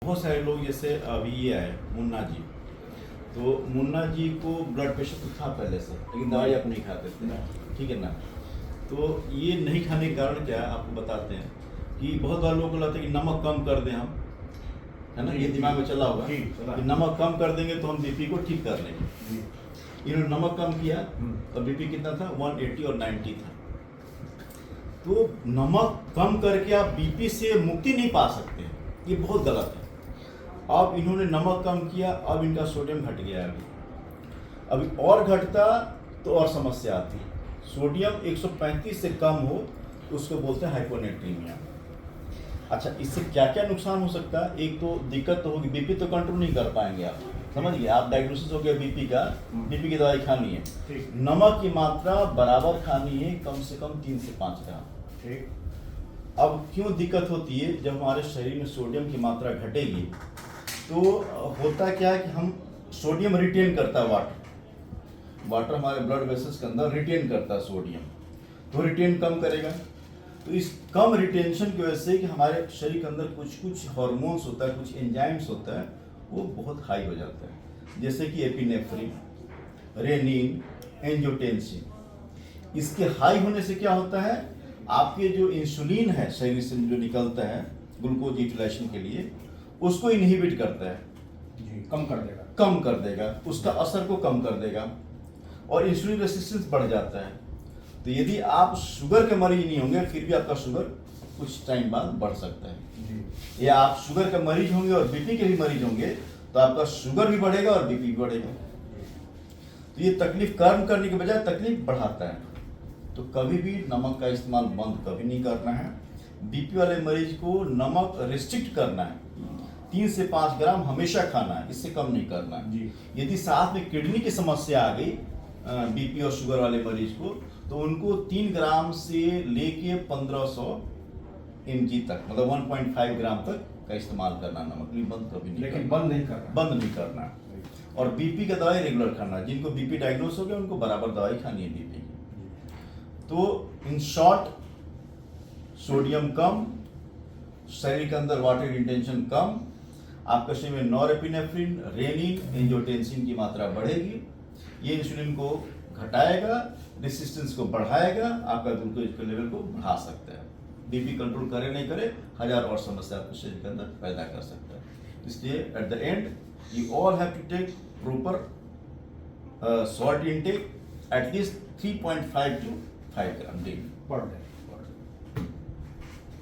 बहुत सारे लोग जैसे अभी ये आए मुन्ना जी, तो मुन्ना जी को ब्लड प्रेशर तो था पहले से, लेकिन दवाई आप नहीं खाते थे, ठीक है ना। तो ये नहीं खाने के कारण क्या है आपको बताते हैं कि बहुत बार लोगों को लगता है कि नमक कम कर दें हम, है ना, ये दिमाग में चला होगा कि नमक कम कर देंगे तो हम बीपी को ठीक कर लेंगे। इन्होंने नमक कम किया तो बीपी कितना था, 180 और 90 था। तो नमक कम करके आप बीपी से मुक्ति नहीं पा सकते, ये बहुत गलत है। अब इन्होंने नमक कम किया, अब इनका सोडियम घट गया है। अभी और घटता तो और समस्या आती। सोडियम 135 से कम हो उसको बोलते हैं हाइपोनेट्रीमिया। अच्छा, इससे क्या क्या नुकसान हो सकता है? एक तो दिक्कत तो होगी, बीपी तो कंट्रोल नहीं कर पाएंगे आप, समझ गए। आप डायग्नोसिस हो गया बीपी का, बीपी की दवाई खानी है, नमक की मात्रा बराबर खानी है, कम से कम 3 से 5 ग्राम। अब क्यों दिक्कत होती है? जब हमारे शरीर में सोडियम की मात्रा घटेगी तो होता क्या है कि हम सोडियम रिटेन करता है, वाटर हमारे ब्लड वेसल्स के अंदर रिटेन करता है सोडियम, तो रिटेन कम करेगा। तो इस कम रिटेंशन की वजह से कि हमारे शरीर के अंदर कुछ हार्मोन्स होता है, कुछ एंजाइम्स होता है, वो बहुत हाई हो जाता है, जैसे कि एपिनेफ्रिन, रेनिन, एंजियोटेंसिन। इसके हाई होने से क्या होता है, आपके जो इंसुलिन है शरीर से जो निकलता है ग्लूकोज यूटिलाइजेशन के लिए, उसको इनहिबिट करता है, कम कर देगा, उसका असर को कम कर देगा और इंसुलिन रेसिस्टेंस बढ़ जाता है। तो यदि आप शुगर के मरीज नहीं होंगे फिर भी आपका शुगर कुछ टाइम बाद बढ़ सकता है, या आप शुगर के मरीज होंगे और बीपी के भी मरीज होंगे तो आपका शुगर भी बढ़ेगा और बीपी भी बढ़ेगा। तो ये तकलीफ कम करने के बजाय तकलीफ बढ़ाता है। तो कभी भी नमक का इस्तेमाल बंद कभी नहीं करना है। बीपी वाले मरीज को नमक रिस्ट्रिक्ट करना है, 3 से 5 ग्राम हमेशा खाना है, इससे कम नहीं करना है। यदि साथ में किडनी की समस्या आ गई बीपी और शुगर वाले मरीज को, तो उनको 3 ग्राम से लेके 1500 mg तक, मतलब 1.5 ग्राम तक का इस्तेमाल करना नमक, बंद कभी नहीं, लेकिन बंद नहीं करना। और बीपी का दवाई रेगुलर खाना, जिनको बीपी डायग्नोस हो गया उनको बराबर दवाई खानी है बीपी की। तो इन शॉर्ट, सोडियम कम, शरीर के अंदर वाटर रिटेंशन कम, आपके शरीर में नॉरएपिनेफ्रिन, रेनिन, एंजियोटेंसिन की मात्रा बढ़ेगी, ये इंसुलिन को घटाएगा, रेसिस्टेंस को बढ़ाएगा, आपका ग्लूकोज के लेवल को बढ़ा सकता है। बीपी कंट्रोल करे नहीं करे, 1000 और समस्या आपके शरीर के अंदर पैदा कर सकता है। इसलिए at the end you all have to take proper salt intake, at least 3.5 to 5 gram daily per day.